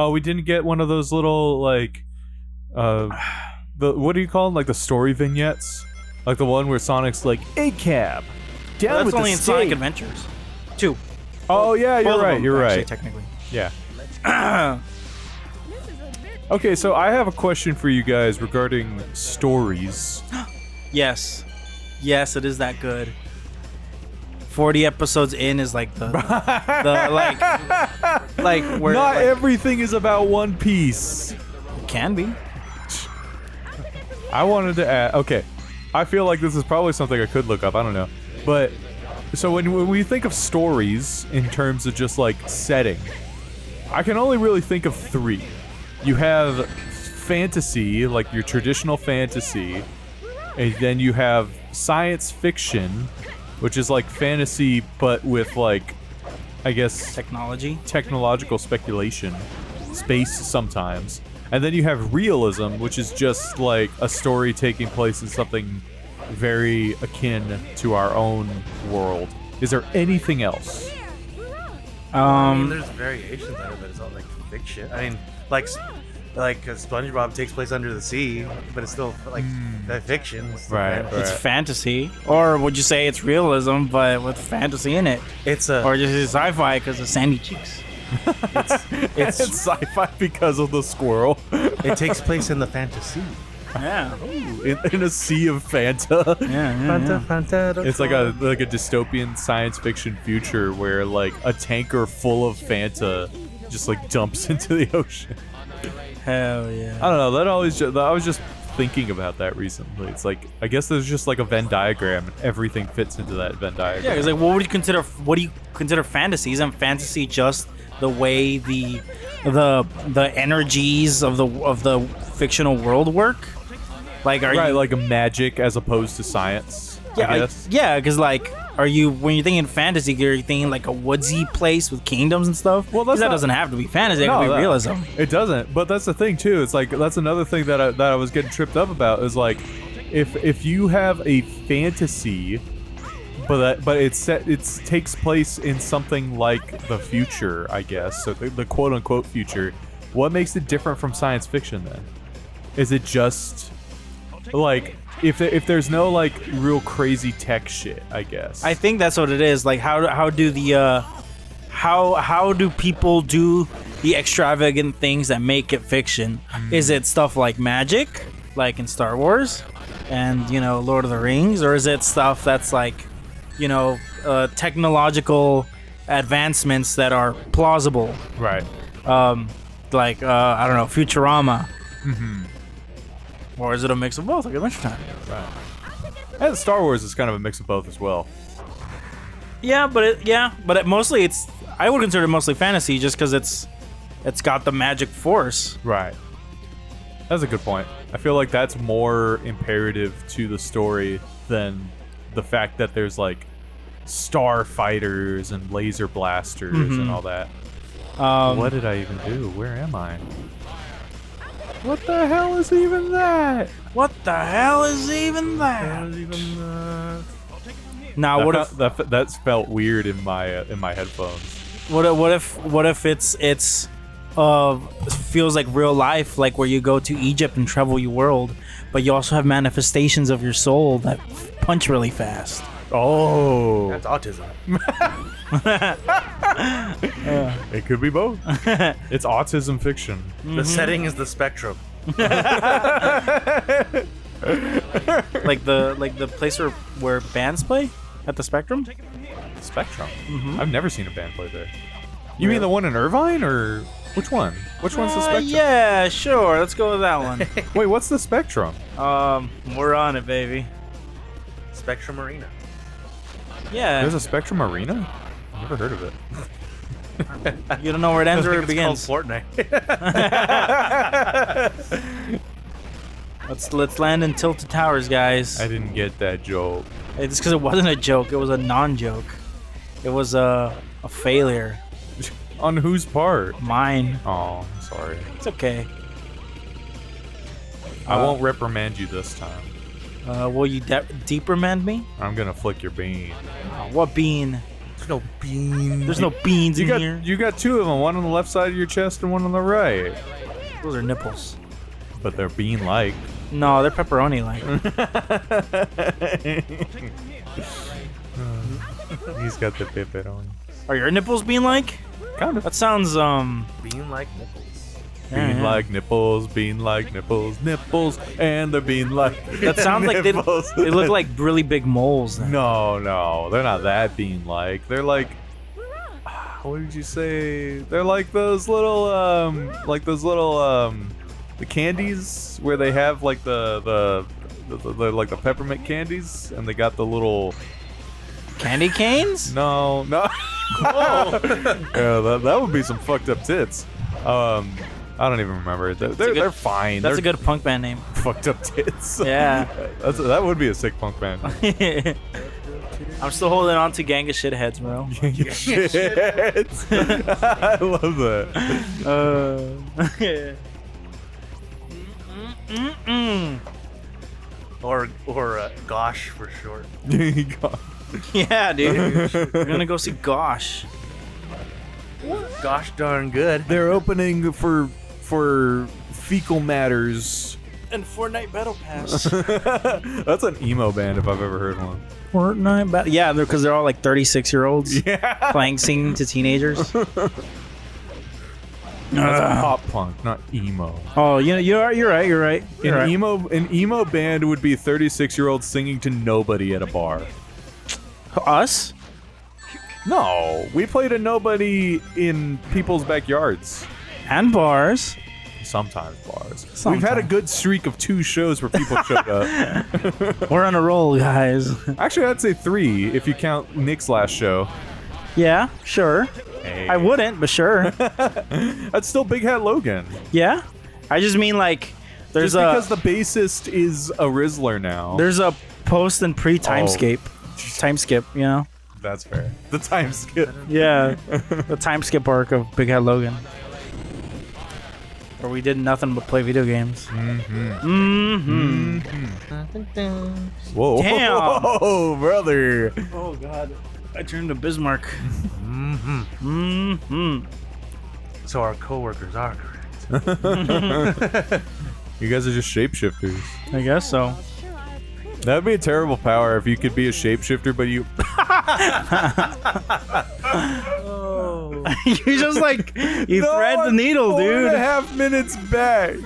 Oh, we didn't get one of those little like, what do you call them? Like the story vignettes, like the one where Sonic's like, "A cab, down That's with only the in Sonic steak." Adventures 2. Oh yeah, Both you're of right. them, You're actually, right. technically. Yeah. Okay, so I have a question for you guys regarding stories. Yes, it is that good. 40 episodes in is like the like where Not like, everything is about One Piece. it can be. I wanted to add. Okay, I feel like this is probably something I could look up. I don't know, but so when we think of stories in terms of just like setting, I can only really think of three. You have fantasy, like your traditional fantasy, and then you have science fiction, which is like fantasy but with like, I guess, technological speculation, space sometimes. And then you have realism, which is just like a story taking place in something very akin to our own world. Is there anything else? I mean, there's variations of it, but it's all like fiction. I mean, like SpongeBob takes place under the sea, but it's still like fiction. It's still Right, fantasy. It's fantasy, or would you say it's realism but with fantasy in it, Or just sci-fi because of sandy cheeks? It's sci-fi because of the squirrel. it takes place in the fantasy. Yeah, in a sea of Fanta. yeah. It's like a dystopian science fiction future where like a tanker full of Fanta just like dumps into the ocean. Hell yeah. I don't know. I was just thinking about that recently. It's like I guess there's just like a Venn diagram and everything fits into that Venn diagram. Yeah, because like, what do you consider fantasy? Isn't fantasy just the way the energies of the fictional world work? Like, are you like a magic as opposed to science? Yeah, I guess. because like, are you when you're thinking fantasy, you're thinking like a woodsy place with kingdoms and stuff? Well, 'Cause that not- doesn't have to be fantasy. It can be realism. It doesn't. But that's the thing too. It's like that's another thing that I was getting tripped up about is like if you have a fantasy, but it takes place in something like the future, I guess. So the quote unquote future. What makes it different from science fiction then? Is it just like if there's no like real crazy tech shit, I guess. I think that's what it is. Like, how do people do the extravagant things that make it fiction? Is it stuff like magic, like in Star Wars, and Lord of the Rings, or is it stuff that's like, technological advancements that are plausible? Right. Like I don't know, Futurama. Or is it a mix of both, like Adventure Time? Right. And Star Wars is kind of a mix of both as well. Yeah, but mostly I would consider it mostly fantasy just because it's got the magic force. Right. That's a good point. I feel like that's more imperative to the story than the fact that there's like star fighters and laser blasters and all that. What did I even do? Where am I? What the hell is even that? What the hell is even that? Now, what if that felt weird in my headphones? what if it's feels like real life, like where you go to Egypt and travel your world, but you also have manifestations of your soul that punch really fast. Oh, That's autism. it could be both. It's autism fiction. The setting is the spectrum. Like the place where bands play at the Spectrum. Spectrum. I've never seen a band play there. You mean the one in Irvine, or which one? Which one's the Spectrum? Yeah, sure. Let's go with that one. Wait, what's the Spectrum? We're on it, baby. Spectrum Arena. Yeah. There's a Spectrum Arena? I've never heard of it. You don't know where it ends or it It's begins. called Fortnite. Let's land in Tilted Towers, guys. I didn't get that joke. It's because it wasn't a joke. It was a non-joke. It was a failure. On whose part? Mine. Oh, I'm sorry. It's okay. I won't reprimand you this time. Will you deep remand me? I'm gonna flick your bean. What bean? There's no bean. There's no beans in here. You got two of them, one on the left side of your chest and one on the right. Those are nipples. But they're bean-like. No, they're pepperoni-like. He's got the pepperoni. Are your nipples bean-like? Kind of. That sounds Bean-like nipples. Bean-like nipples, bean-like nipples, nipples, and they're bean-like. That sounds like they nipples. look like really big moles. Then. No, they're not that bean-like. They're like, what did you say? They're like those little, the candies where they have like the like the peppermint candies, and they got the little Candy canes? no. Whoa. Yeah, that would be some fucked up tits. I don't even remember. They're fine. That's They're a good punk band name. fucked up tits. Yeah. That would be a sick punk band. I'm still holding on to Gang of Shitheads, bro. Shit. I love that. Or Gosh for short. Yeah, dude. We're gonna go see Gosh. Gosh darn good. They're opening for Fecal Matters. And Fortnite Battle Pass. That's an emo band if I've ever heard one. Fortnite Battle. Yeah, because they're all like 36-year-olds Yeah. singing to teenagers. That's pop punk, not emo. Oh, you're right. An emo band would be 36-year-olds singing to nobody at a bar. Us? No, we played to nobody in people's backyards. And bars. Sometimes bars. We've Sometimes. had a good streak of 2 shows where people showed up. We're on a roll, guys. Actually, I'd say 3 if you count Nick's last show. Yeah, sure. Hey. I wouldn't, but sure. That's still Big Hat Logan. Yeah? I just mean like there's Just because the bassist is a Rizzler now. there's a post and pre timescape. Time skip, you know? That's fair. The time skip. Yeah. The time skip arc of Big Hat Logan. Where we did nothing but play video games. Whoa. Damn. Whoa, brother. Oh god. I turned to Bismarck. So our coworkers are correct. You guys are just shapeshifters. I guess so. That'd be a terrible power if you could be a shapeshifter, but you. You just like you thread the needle, dude. 4.5 minutes back.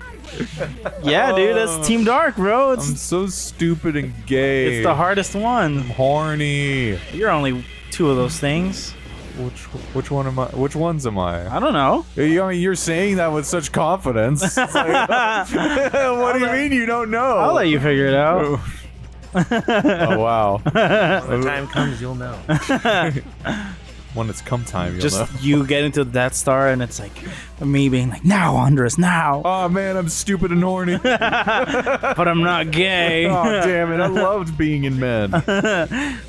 Yeah, dude, that's Team Dark, bro. I'm so stupid and gay. It's the hardest one. Horny. You're only 2 of those things. Which one am I? Which ones am I? I don't know. You're saying that with such confidence. It's like, what do you mean you don't know? I'll let you figure it out. Oh wow. When the time comes, you'll know. When it's come time, you'll Just know. you get into the Death Star, and it's like me being like, "Now, Andres, now." Oh man, I'm stupid and horny. But I'm not gay. Oh damn it, I loved being in men.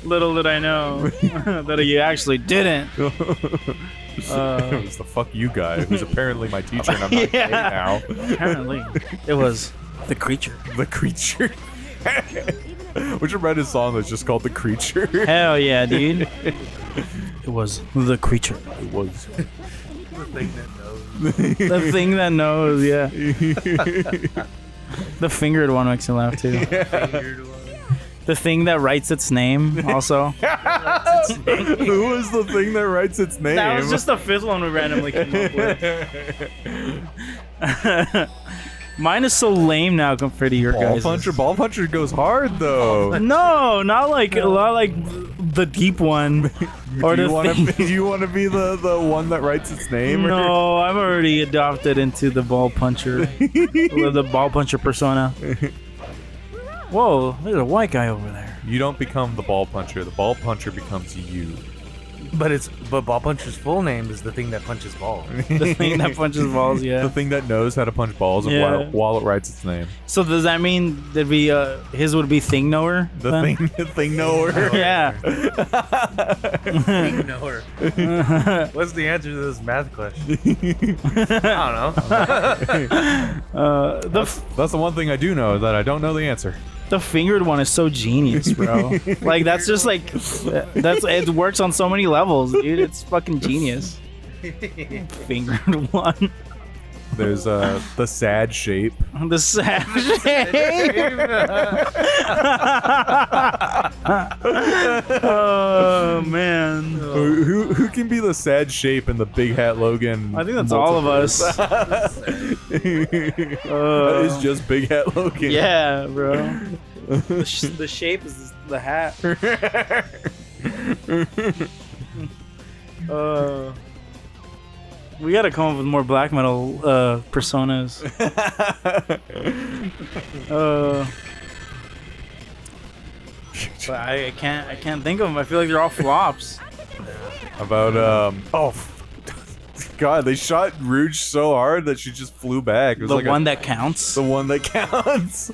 Little did I know that you actually didn't. It was the fuck you guy who's apparently my teacher and I'm not gay now. Apparently, it was the creature. The creature. We should write a song that's just called The Creature. Hell yeah, dude. It was the creature. It was. The thing that knows. The thing that knows, yeah. The fingered one makes me laugh too. The thing that writes its name, also. Who was the thing that writes its name? That was just the 5th one we randomly came up with. Mine is so lame now compared to your guys'. Ball puncher goes hard though. No, not like the deep one. Or do the you want to be the one that writes its name? No, I'm already adopted into the ball puncher. The ball puncher persona. Whoa, there's a white guy over there. You don't become the ball puncher. The ball puncher becomes you. But Ball Puncher's full name is the thing that punches balls. The thing that punches balls, The yeah. thing that knows how to punch balls Yeah. while it writes its name. So does that mean that his would be Thing Knower? The then? thing knower. Yeah. Thing knower. What's the answer to this math question? I don't know. That's the one thing I do know, that I don't know the answer. The fingered one is so genius, bro. Like that's just like it works on so many levels, dude. It's fucking genius. Fingered one. There's the sad shape. The sad shape. Oh man. Who can be the sad shape in the Big Hat Logan? I think that's all of us. It's just Big Hat Logan. Yeah, bro. The shape is the hat. We gotta come up with more black metal personas. But I can't think of them. I feel like they're all flops. About God, they shot Rouge so hard that she just flew back. It was The like one that counts. the one that counts.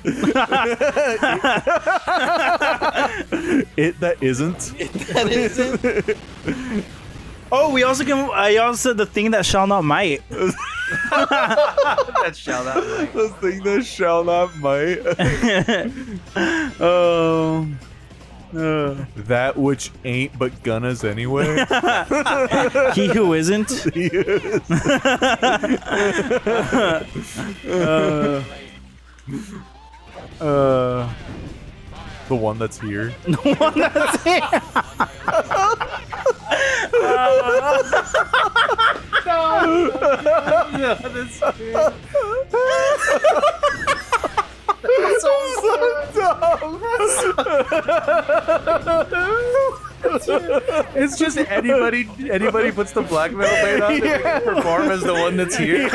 It that isn't. That isn't. Oh, I also said the thing that shall not might. That shall not like. The thing that shall not might. Oh. That which ain't but gonna's anyway. He who isn't. The one that's here. The one that's here. It's just anybody puts the black metal band on to perform as the one that's here.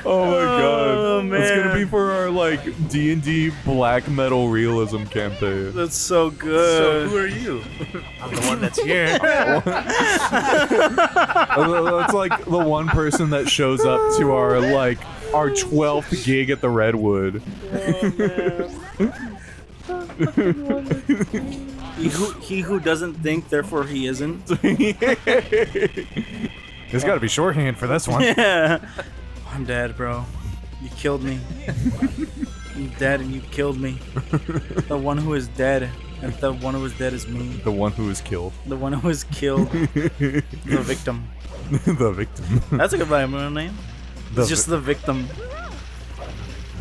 Oh my god. Oh, It's gonna man. be for our like D&D black metal realism campaign. That's so So good. who are you? I'm the one that's here. That's like the one person that shows up to our 12th gig at the Redwood. He who doesn't think, therefore he isn't. There's got to be shorthand for this one. Yeah. I'm dead, bro. You killed me. I'm dead and you killed me. The one who is dead, and the one who is dead is me. The one who was killed. The one who is killed. The victim. The victim. That's a good black metal name. It's just the victim.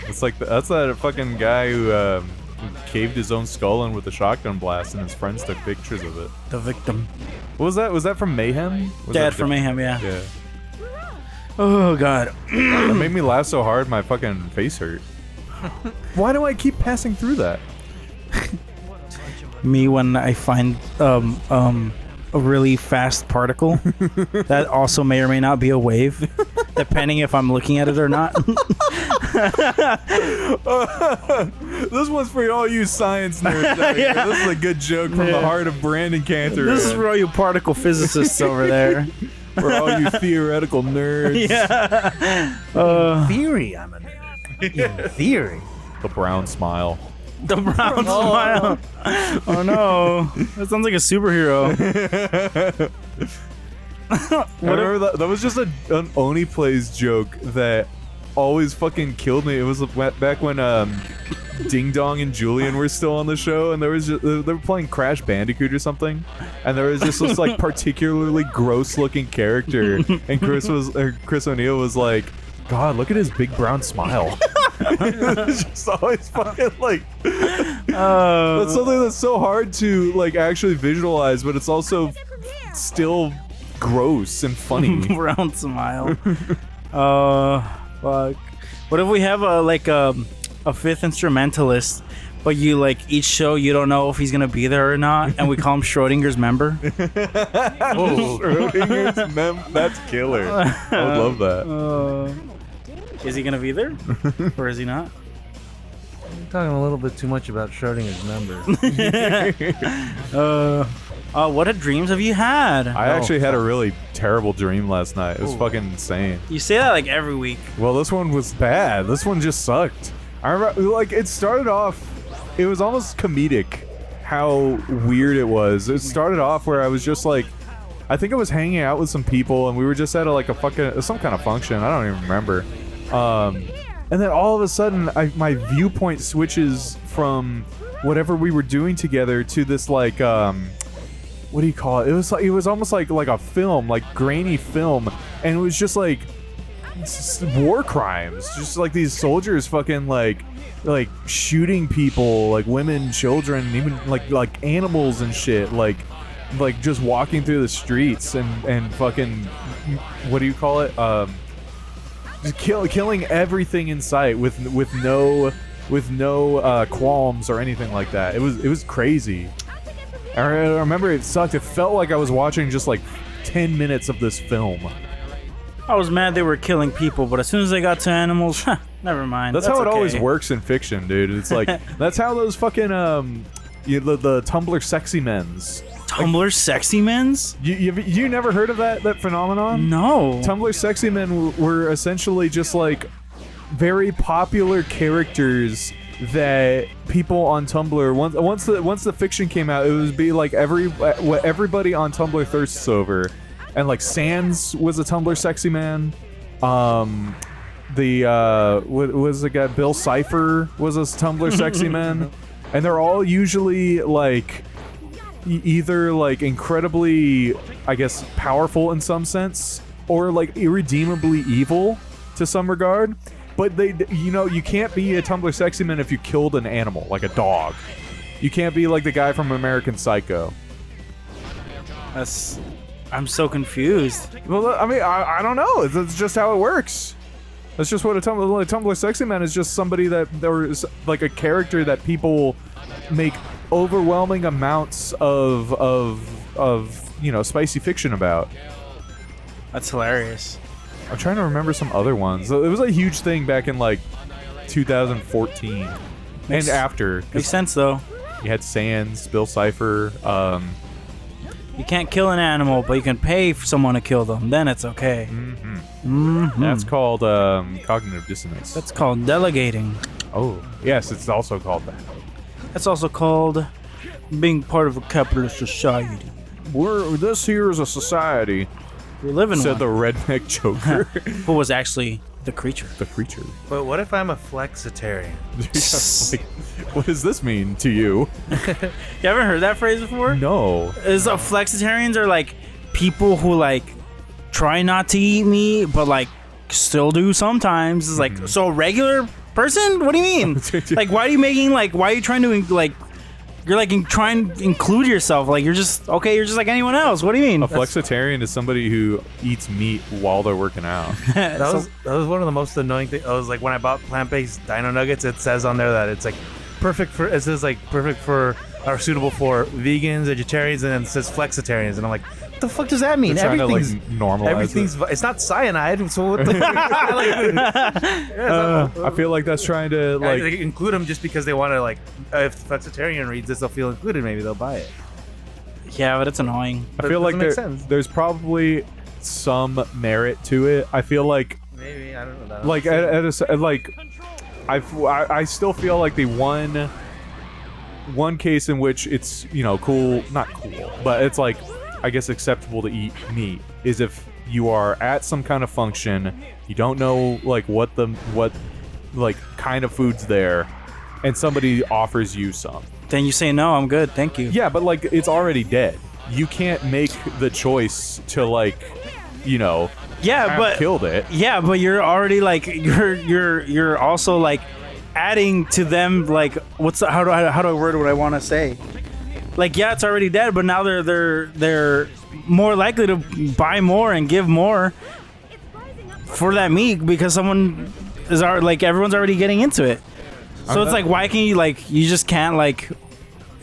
It's like that's that fucking guy who caved his own skull in with a shotgun blast, and his friends took pictures of it. The victim. What was that? Was that from Mayhem? Was Dead that from Mayhem, yeah. Yeah. Oh god. That made me laugh so hard my fucking face hurt. Why do I keep passing through that? Me when I find a really fast particle that also may or may not be a wave, depending if I'm looking at it or not. This one's for all you science nerds out here. Yeah. This is a good joke from the heart of Brandon Cantor. This is for all you particle physicists over there. for all you theoretical nerds. Yeah. Theory, I'm a nerd. In theory. The brown smile. The brown smile. Oh no. That sounds like a superhero. I remember that was just an Oni Plays joke that always fucking killed me. It was back when Ding Dong and Julian were still on the show, and there was just, they were playing Crash Bandicoot or something, and there was just this like particularly gross looking character, and Chris O'Neill was like, God, look at his big brown smile. It's just always fucking like that's something that's so hard to like actually visualize, but it's also still gross and funny. Brown smile. Fuck. What if we have a fifth instrumentalist, but you like each show you don't know if he's gonna be there or not, and we call him Schrodinger's member? Schrodinger's that's killer. I would love that. Is he gonna be there, or is he not? You're talking a little bit too much about Schrodinger's number. What dreams have you had? I actually had a really terrible dream last night. It was fucking insane. You say that like every week. Well, this one was bad. This one just sucked. I remember, like, it started off, it was almost comedic how weird it was. It started off where I was just like, I think I was hanging out with some people, and we were just at some kind of function. I don't even remember. and then all of a sudden my viewpoint switches from whatever we were doing together to this like what do you call it? It was almost like a film, like grainy film, and it was just like war crimes, just like these soldiers fucking like shooting people, like women, children, even like animals and shit, like just walking through the streets and fucking, what do you call it? Just killing everything in sight with no qualms or anything like that. It was crazy. I remember it sucked. It felt like I was watching just like 10 minutes of this film. I was mad they were killing people, but as soon as they got to animals, never mind. That's how it okay. always works in fiction, dude. It's like that's how those fucking the Tumblr sexy men's. Tumblr sexy men's? You never heard of that phenomenon? No. Tumblr sexy men were essentially just like very popular characters that people on Tumblr once the fiction came out, it would be like what everybody on Tumblr thirsts over. And like Sans was a Tumblr sexy man. What was the guy? Bill Cipher was a Tumblr sexy man. And they're all usually like either like incredibly, I guess, powerful in some sense, or like irredeemably evil to some regard. But you can't be a Tumblr sexy man if you killed an animal, like a dog. You can't be like the guy from American Psycho. I'm so confused. Well, I mean, I don't know. It's just how it works. That's just what a Tumblr sexy man is. Just somebody that there's like a character that people make overwhelming amounts of spicy fiction about. That's hilarious. I'm trying to remember some other ones. It was a huge thing back in like 2014 and after. Makes sense though. You had Sans, Bill Cipher. You can't kill an animal, but you can pay for someone to kill them. Then it's okay. That's called cognitive dissonance. That's called delegating. Oh, yes, it's also called that. That's also called being part of a capitalist society. This here is a society. We live in said one. the redneck Joker. Who was actually the creature. The creature. But what if I'm a flexitarian? Like, what does this mean to you? You haven't heard that phrase before? No. Flexitarians are like people who like try not to eat meat, but like still do sometimes. It's like, so a regular person? What do you mean? Like, why are you trying to like, you're like trying to include yourself? Like, you're just like anyone else. What do you mean? A flexitarian is somebody who eats meat while they're working out. That was one of the most annoying things. I was like, when I bought plant-based Dino Nuggets, it says on there that it's like perfect for or suitable for vegans, vegetarians, and then it says flexitarians, and I'm like, what the fuck does that mean? They're trying to, like, normalize it's not cyanide, so what the I feel like that's trying to like they include them just because they want to, like, if flexitarian reads this, they'll feel included, maybe they'll buy it. Yeah, but it's annoying. I feel like there's probably some merit to it. I feel like maybe, I don't know. Like I still feel like the one case in which it's, cool, not cool, but it's like, I guess, acceptable to eat meat is if you are at some kind of function, you don't know like what kind of food's there, and somebody offers you some. Then you say, no, I'm good, thank you. Yeah, but like it's already dead. You can't make the choice to like, killed it. Yeah, but you're already like you're also like adding to them, like, how do I word what I want to say? Like, yeah, it's already dead, but now they're more likely to buy more and give more for that meat because someone is already, like, everyone's already getting into it. So it's like, why can you, like, you just can't, like,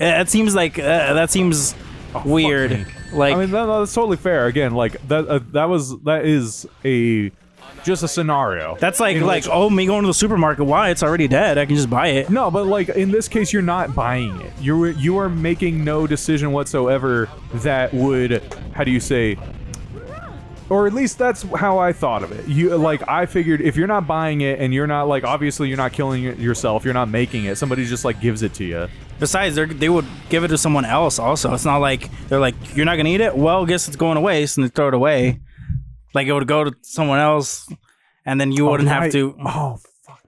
it seems like that seems weird. Like, I mean, that's totally fair. Again, like that is just a scenario. That's like me going to the supermarket. Why? It's already dead. I can just buy it. No, but like in this case, you're not buying it. You are making no decision whatsoever that would, how do you say, or at least that's how I thought of it. I figured if you're not buying it and you're not, like, obviously you're not killing it yourself, you're not making it, somebody just like gives it to you. Besides, they would give it to someone else also. It's not like they're like, you're not gonna eat it? Well, I guess it's going to waste, and they throw it away. Like, it would go to someone else, and then you wouldn't have to. Oh, fuck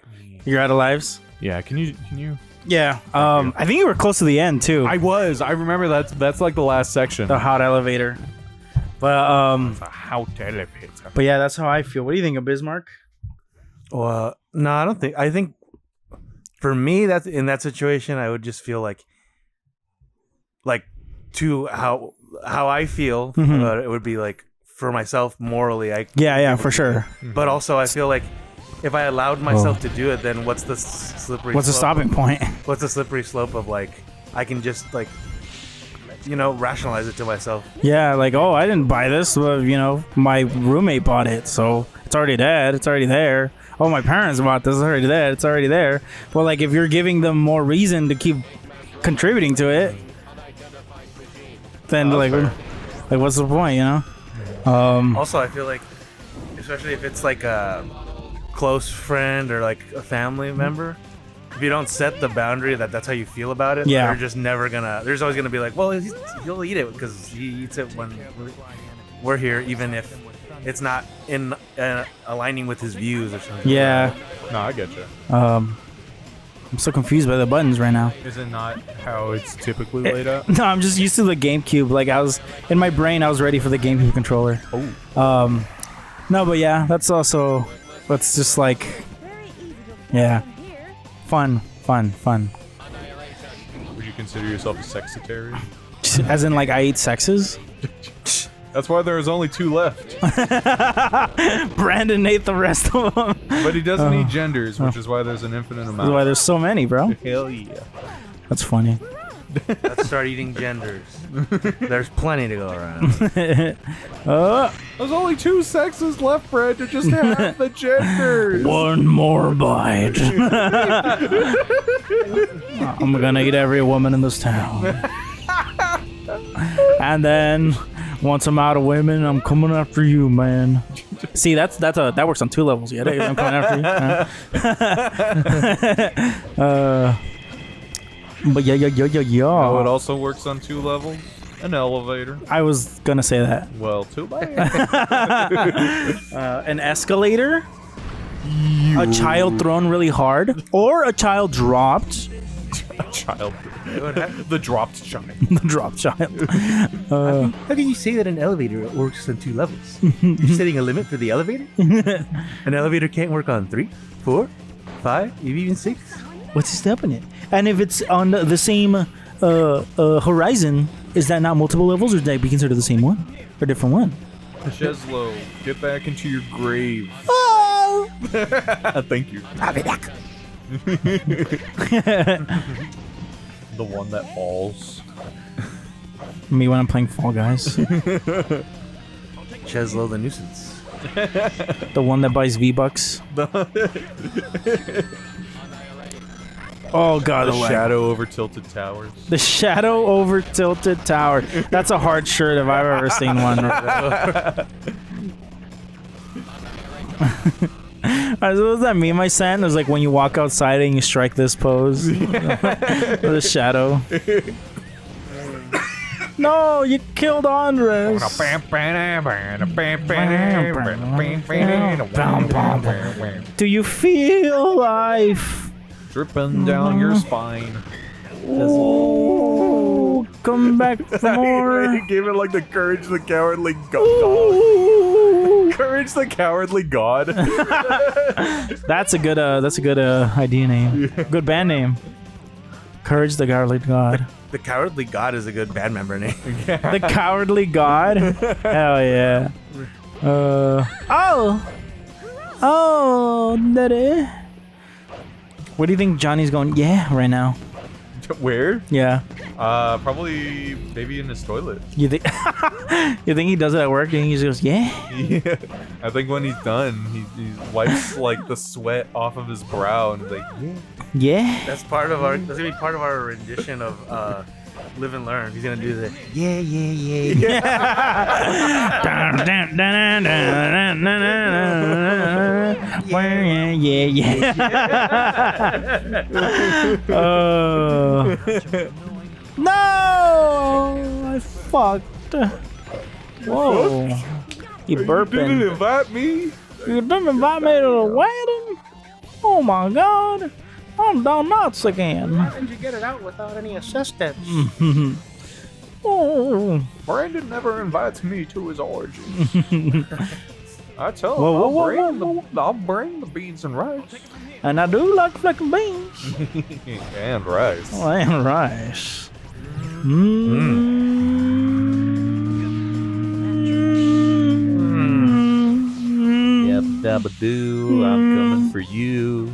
You're out of lives. Yeah, can you? Yeah. I think you were close to the end too. I remember that's like the last section. The hot elevator. But A hot elevator. but yeah, that's how I feel. What do you think of Bismarck? Well, no, I don't think. I think for me, that's in that situation, I would just feel like to how I feel about it would be like for myself morally. Yeah, for sure. But also, I feel like if I allowed myself to do it, then what's the slippery? What's the slope stopping point? What's the slippery slope of like I can just like rationalize it to myself. Yeah, like, oh, I didn't buy this. Well, my roommate bought it, so it's already dead. It's already there. Oh, my parents bought this. It's already dead. It's already there. Well, like, if you're giving them more reason to keep contributing to it, then like what's the point? Also, I feel like, especially if it's like a close friend or like a family member, if you don't set the boundary that's how you feel about it, Yeah. they're just never gonna. There's always gonna be like, well, he'll eat it because he eats it when we're here, even if it's not in aligning with his views or something. Yeah. No, I get you. I'm so confused by the buttons right now. Is it not how it's typically laid out? No, I'm just used to the GameCube. Like, I was in my brain, I was ready for the GameCube controller. Oh. No, but yeah, that's just like, yeah, fun. Would you consider yourself a sexitarian? As in, like, I eat sexes. That's why there's only 2 left. Brandon ate the rest of them. But he doesn't eat genders, which is why there's an infinite That's amount. why there's so many, bro. Hell yeah. That's funny. Let's start eating genders. There's plenty to go around. There's only 2 sexes left, Brad, to just have the genders. One more bite. I'm gonna eat every woman in this town. And then, once I'm out of women, I'm coming after you, man. See, that works on 2 levels. Yeah, I'm coming after you. But yeah. Oh, it also works on 2 levels. An elevator. I was gonna say that. Well, too bad. An escalator. A child thrown really hard, or a child dropped. A child. The dropped child. The dropped child. How can you say that an elevator works on 2 levels? You're setting a limit for the elevator? An elevator can't work on 3, 4, 5, even 6? What's stopping it? And if it's on the same horizon, is that not multiple levels, or would that be considered the same one? Or a different one? Cheslow, get back into your grave. Oh! Thank you. I'll be back. The one that falls. Me when I'm playing Fall Guys. Cheslow the nuisance. The one that buys V-Bucks. Oh god, The shadow over tilted towers. The shadow over tilted tower. That's a hard shirt if I've ever seen one. What was that meme I sent? It was like when you walk outside and you strike this pose. The shadow. No, you killed Andres. Do you feel life? Dripping down your spine. Ooh, come back for more. He gave it like the Courage the Cowardly God. Courage the Cowardly God. That's a good idea name. Good band name. Courage the Cowardly God. The Cowardly God is a good band member name. The Cowardly God. Hell yeah. Oh, daddy. What do you think Johnny's going? Yeah, right now. Where? Yeah. Probably maybe in his toilet. You think? You think he does it at work? And he just goes, yeah. Yeah. I think when he's done, he wipes like the sweat off of his brow and like, Yeah. That's gonna be part of our rendition of Live and Learn. He's gonna do the yeah. No! I fucked. Whoa. You You didn't burping. invite me. You didn't invite me to the wedding? Oh my God, I'm down nuts again. How did you get it out without any assistance? Oh. Brandon never invites me to his orgy. I tell him Whoa. I'll bring the beans and rice. And I do like flicking beans. And rice. Oh, and rice. Yep, dabba-doo, I'm coming for you.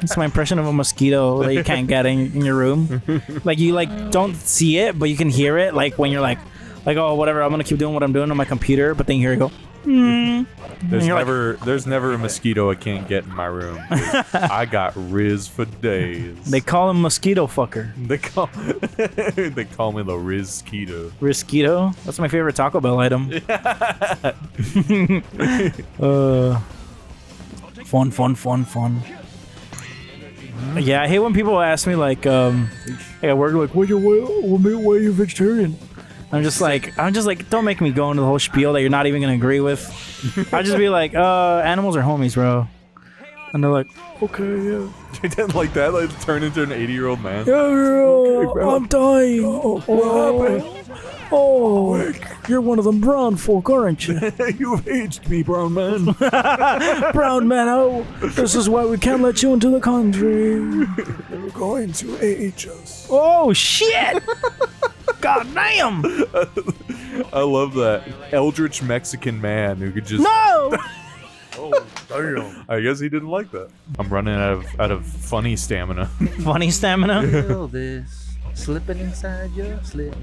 It's my impression of a mosquito that you can't get in your room. Like you don't see it, but you can hear it. Like when you're like oh whatever, I'm gonna keep doing what I'm doing on my computer, but then you hear it go. There's never a mosquito I can't get in my room. I got Riz for days. They call him mosquito fucker. They call me the Rizquito. Risquito. That's my favorite Taco Bell item. Fun. Yeah, I hate when people ask me like, hey, I work like, why are you vegetarian? I'm just like, don't make me go into the whole spiel that you're not even gonna agree with. I'll just be like, animals are homies, bro. And they're like, okay, yeah. You didn't like that? Like turn into an 80-year-old man? Yeah, I'm dying. What happened? Oh, you're one of them brown folk, aren't you? You've aged me, brown man. Brown man, oh, this is why we can't let you into the country. You're going to age us. Oh, shit! God damn! I love that. Eldritch Mexican man who could just... No! Oh, damn. I guess he didn't like that. I'm running out of funny stamina. Funny stamina? Feel this slipping inside your slip.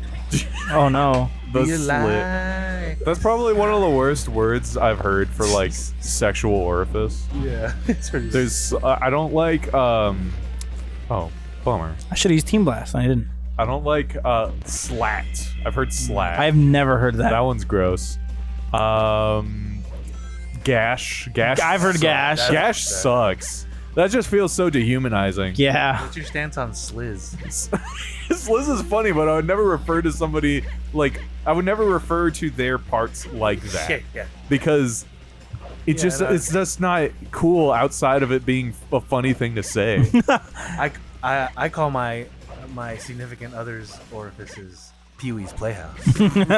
Oh, no. The You slit. like. That's probably one of the worst words I've heard for like sexual orifice. Yeah, it's pretty. There's I don't like oh, bummer. I should have used Team Blast, and I didn't. I don't like slat. I've heard slat. I've never heard that. That one's gross. Gash. I've heard sucks. gash. Gash sucks. That just feels so dehumanizing. Yeah. What's your stance on sliz? Sliz is funny, but I would never refer to somebody like I would never refer to their parts like that. Yeah. Because it's just not cool outside of it being a funny thing to say. I call my significant other's orifices Pee-wee's Playhouse. And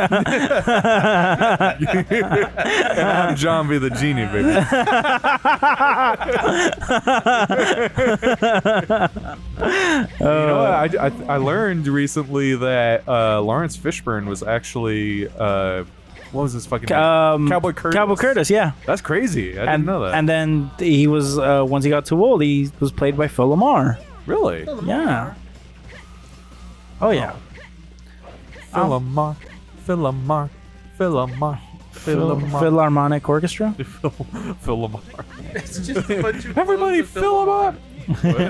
I'm John B. the Genie, baby. You know what? I learned recently that Lawrence Fishburne was actually what was his fucking name? Cowboy Curtis. Cowboy Curtis, yeah. That's crazy. I didn't know that. And then he was, once he got too old, he was played by Phil Lamar. Really? Yeah. Oh, yeah. Philomar. Philharmonic Orchestra? Philomar. It's just a bunch of Everybody, Philomar.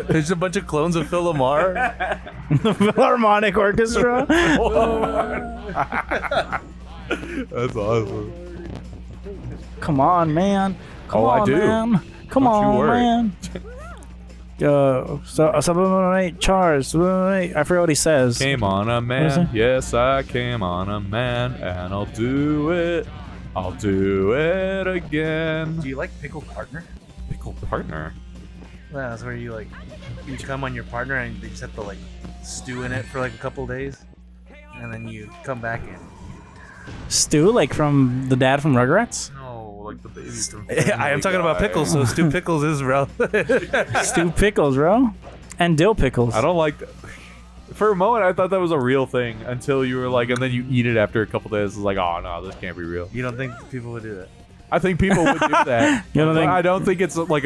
There's a bunch of clones of Phil Lamar. Philharmonic Orchestra? That's awesome. Come on, man. Come Oh, I on, do. man. Come Don't you on, worry. man. So, Charles. I forgot what he says. Came on a What is man. it? Yes, I came on a man, and I'll do it. I'll do it again. Do you like pickled partner? Pickled partner. Well, that's where you come on your partner and they just have to like stew in it for like a couple days, and then you come back in. Stu, like from the dad from Rugrats? No, like the baby from. I am talking about pickles, so Stu Pickles is real. Stu Pickles, bro. And Dill Pickles. I don't like that. For a moment, I thought that was a real thing until you were like, and then you eat it after a couple days. It's like, oh no, this can't be real. You don't think people would do that? I think people would do that. You don't think- I don't think it's like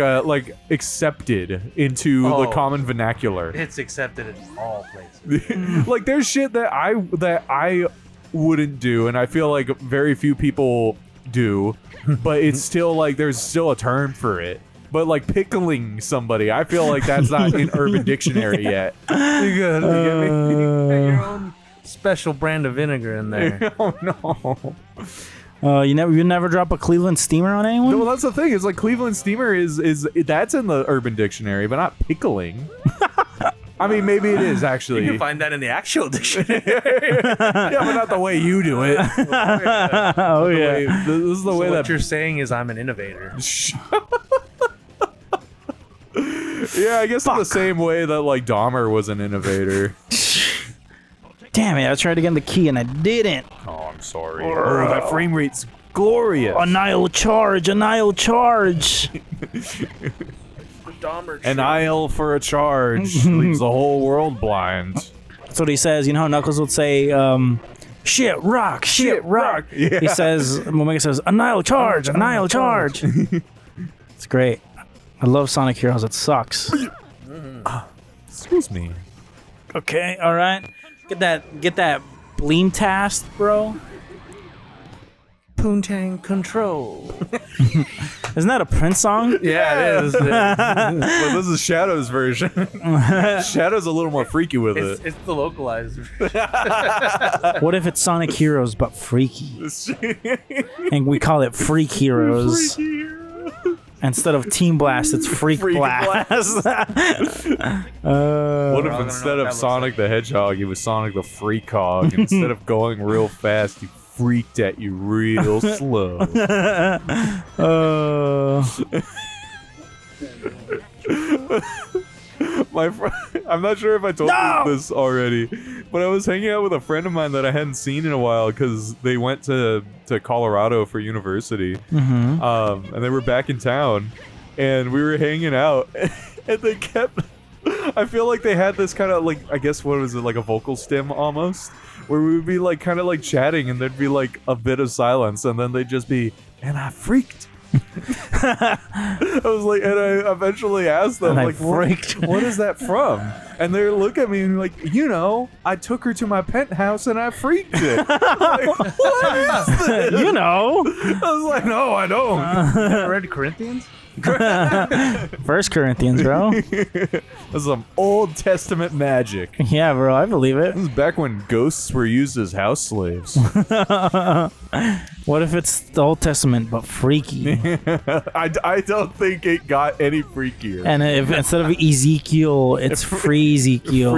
accepted into the Oh. common vernacular. It's accepted in all places. Like there's shit that I wouldn't do, and I feel like very few people do, but it's still like there's still a term for it. But like pickling somebody, I feel like that's not in Urban Dictionary yet. You got your own special brand of vinegar in there. Oh no. You never drop a Cleveland steamer on anyone? Well, that's the thing. Is like Cleveland steamer is that's in the Urban Dictionary, but not pickling. I mean, maybe it is actually. You can find that in the actual dictionary. Yeah, but not the way you do it. Oh yeah. This is the way What that you're saying is I'm an innovator. Yeah, I guess in the same way that like Dahmer was an innovator. Damn it! I tried to get the key and I didn't. Oh, I'm sorry. Oh, that frame rate's glorious. Annihil charge! Annihil charge! An aisle for a charge leaves the whole world blind. That's what he says. You know how Knuckles would say, "Shit, rock, shit, rock." Yeah. He says, Omega says, "Annihil charge, annihil charge." It's great. I love Sonic Heroes. It sucks. Excuse me. Okay, all right. Get that Bleem task, bro. Poontang control. Isn't that a Prince song? Yeah, it is. But this is Shadow's version. Shadow's a little more freaky with it. It's the localized. What if it's Sonic Heroes but freaky? And we call it Freak Heroes. Instead of Team Blast, it's Freak Blast. What if instead of Sonic the Hedgehog, it was Sonic the Freak Hog? Instead of going real fast, he freaked at you real slow. I'm not sure if I told you this already, but I was hanging out with a friend of mine that I hadn't seen in a while because they went to Colorado for university, and they were back in town, and we were hanging out, and they kept. I feel like they had this kind of like, I guess what was it, like a vocal stim almost, where we would be like kind of like chatting, and there'd be like a bit of silence, and then they'd just be, and I freaked. I was like, and I eventually asked them, like, what is that from? And they look at me and like, I took her to my penthouse and I freaked it. Like, what is this? You know. I was like, no, I don't. Read Corinthians? First Corinthians, bro. This is some Old Testament magic. Yeah, bro, I believe it. This is back when ghosts were used as house slaves. What if it's the Old Testament but freaky? I don't think it got any freakier. And if instead of Ezekiel, it's Free Ezekiel.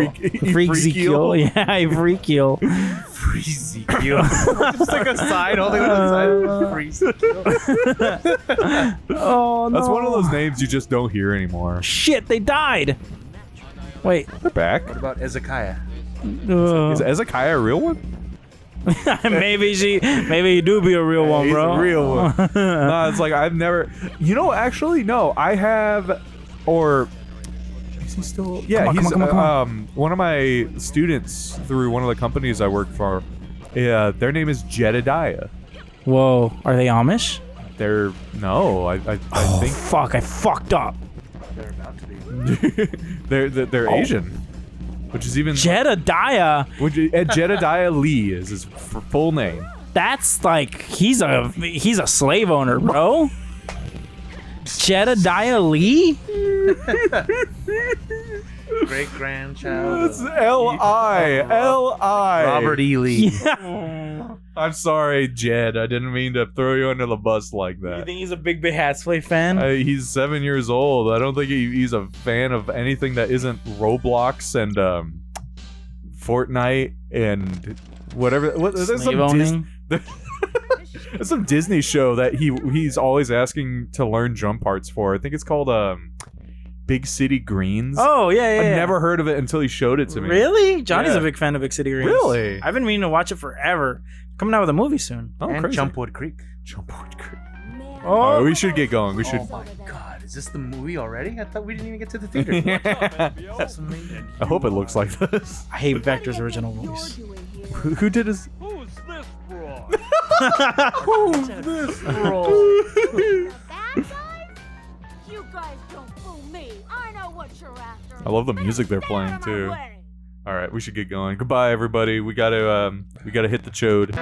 Freak Ezekiel. Yeah, Ezekiel. Free Ezekiel. Just like a sign holding on the side. Free Ezekiel. Oh, no. That's one of those names you just don't hear anymore. Shit, they died. Wait. They're back. What about Ezekiah? Is Ezekiah a real one? maybe you do be a real one, He's bro. a real one. No, it's like I've never. Actually, no. I have, or is he still? Yeah, Come on. he's one of my students through one of the companies I work for. Yeah, their name is Jedediah. Whoa, are they Amish? They're no, I think Fuck, I fucked up. They're about to be. they're Asian, which is even Jedediah. Jedediah Lee is his full name. That's like he's a slave owner, bro. Jedediah Lee? Great grandchild. It's L.I. Robert E. Lee. I'm sorry, Jed. I didn't mean to throw you under the bus like You that. think he's a big Hatsplay fan? He's 7 years old. I don't think he's a fan of anything that isn't Roblox and Fortnite and whatever. There's Slave owning? there's some Disney show that he's always asking to learn drum parts for. I think it's called Big City Greens. Oh, yeah. I've never heard of it until he showed it to me. Really? Johnny's Yeah. a big fan of Big City Greens. Really? I've been meaning to watch it forever. Coming out with a movie soon. Oh, And crazy. Jumpwood Creek. Jumpwood Creek. Oh, Alright, we should get going. We should. Oh my god, is this the movie already? I thought we didn't even get to the theater. That's amazing. I hope it looks like this. I hate Vector's original voice. Who did his? Who's this broad? Who's this? Bad guys? You guys don't fool me. I know what you're after. I love the music they're playing too. All right, we should get going. Goodbye, everybody. We gotta hit the chode.